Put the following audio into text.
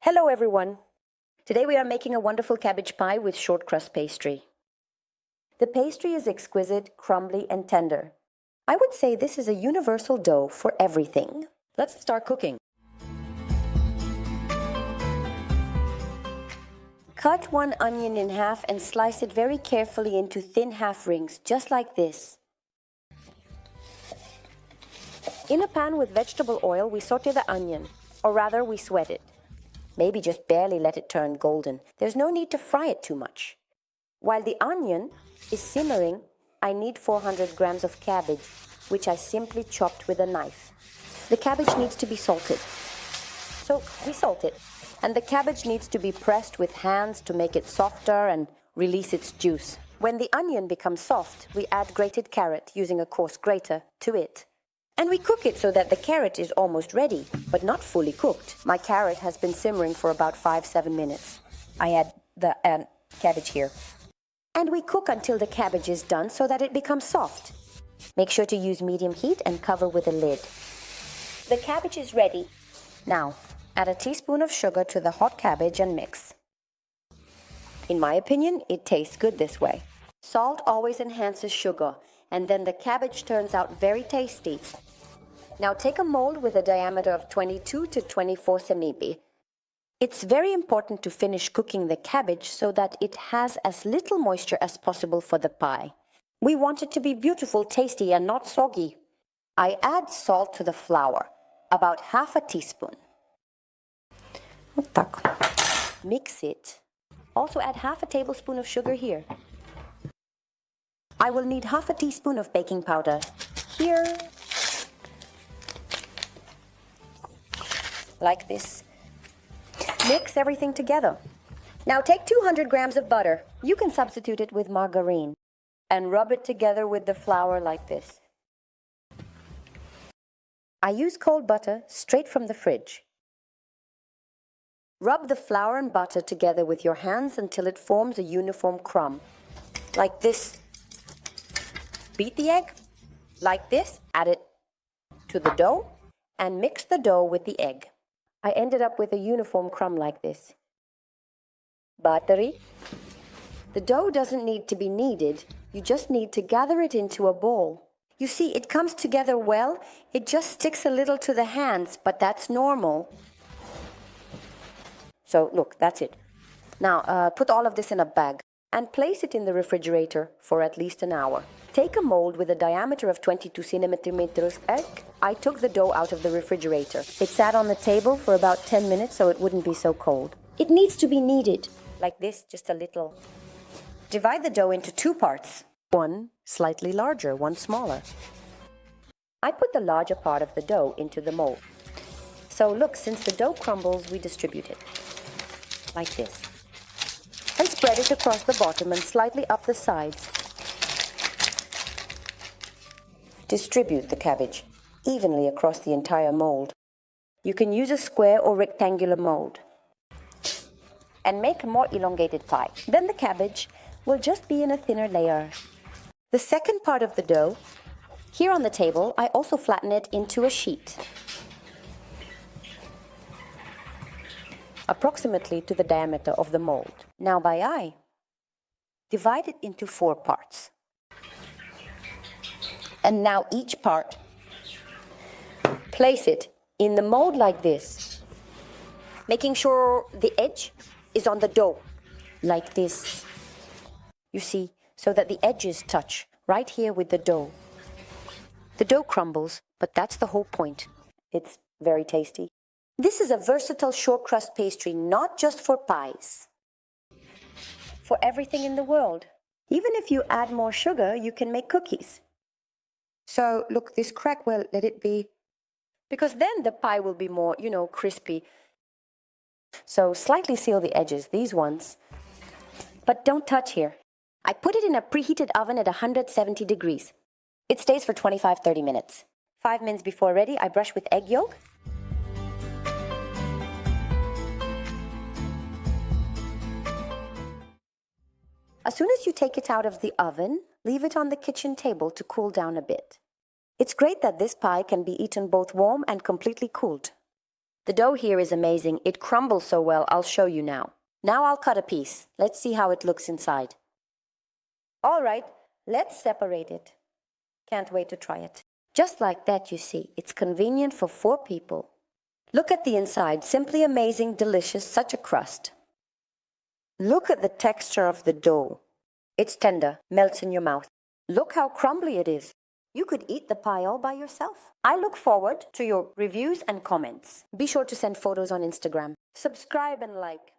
Hello everyone! Today we are making a wonderful cabbage pie with short crust pastry. The pastry is exquisite, crumbly and tender. I would say this is a universal dough for everything. Let's start cooking. Cut one onion in half and slice it very carefully into thin half rings, just like this. In a pan with vegetable oil, we saute the onion, or rather we sweat it. Maybe just barely let it turn golden. There's no need to fry it too much. While the onion is simmering, I need 400 grams of cabbage, which I simply chopped with a knife. The cabbage needs to be salted. So we salt it. And the cabbage needs to be pressed with hands to make it softer and release its juice. When the onion becomes soft, we add grated carrot using a coarse grater to it. And we cook it so that the carrot is almost ready, but not fully cooked. My carrot has been simmering for about 5-7 minutes. I add the cabbage here. And we cook until the cabbage is done so that it becomes soft. Make sure to use medium heat and cover with a lid. The cabbage is ready. Now, add a teaspoon of sugar to the hot cabbage and mix. In my opinion, it tastes good this way. Salt always enhances sugar, and then the cabbage turns out very tasty. Now take a mold with a diameter of 22 to 24 cm. It's very important to finish cooking the cabbage so that it has as little moisture as possible for the pie. We want it to be beautiful, tasty and not soggy. I add salt to the flour, about half a teaspoon. Mix it. Also add half a tablespoon of sugar here. I will need half a teaspoon of baking powder here. Like this. Mix everything together. Now take 200 grams of butter. You can substitute it with margarine. And rub it together with the flour like this. I use cold butter straight from the fridge. Rub the flour and butter together with your hands until it forms a uniform crumb. Like this. Beat the egg. Like this. Add it to the dough. And mix the dough with the egg. I ended up with a uniform crumb like this. Buttery. The dough doesn't need to be kneaded. You just need to gather it into a ball. You see, it comes together well. It just sticks a little to the hands, but that's normal. So look, that's it. Now put all of this in a bag and place it in the refrigerator for at least an hour. Take a mold with a diameter of 22 centimeters. I took the dough out of the refrigerator. It sat on the table for about 10 minutes so it wouldn't be so cold. It needs to be kneaded. Like this, just a little. Divide the dough into 2 parts. One slightly larger, one smaller. I put the larger part of the dough into the mold. So look, since the dough crumbles, we distribute it. Like this. And spread it across the bottom and slightly up the sides. Distribute the cabbage evenly across the entire mold. You can use a square or rectangular mold. And make a more elongated pie. Then the cabbage will just be in a thinner layer. The second part of the dough, here on the table, I also flatten it into a sheet. Approximately to the diameter of the mold. Now by eye, divide it into 4 parts. And now each part, place it in the mold like this, making sure the edge is on the dough, like this. You see, so that the edges touch right here with the dough. The dough crumbles, but that's the whole point. It's very tasty. This is a versatile short crust pastry, not just for pies. For everything in the world. Even if you add more sugar, you can make cookies. So look, this crack, well, let it be. Because then the pie will be more, crispy. So slightly seal the edges, these ones. But don't touch here. I put it in a preheated oven at 170 degrees. It stays for 25-30 minutes. 5 minutes before ready, I brush with egg yolk. As soon as you take it out of the oven, leave it on the kitchen table to cool down a bit. It's great that this pie can be eaten both warm and completely cooled. The dough here is amazing. It crumbles so well, I'll show you now. Now I'll cut a piece. Let's see how it looks inside. All right, let's separate it. Can't wait to try it. Just like that, you see, it's convenient for 4 people. Look at the inside, simply amazing, delicious, such a crust. Look at the texture of the dough. It's tender, melts in your mouth. Look how crumbly it is. You could eat the pie all by yourself. I look forward to your reviews and comments. Be sure to send photos on Instagram. Subscribe and like.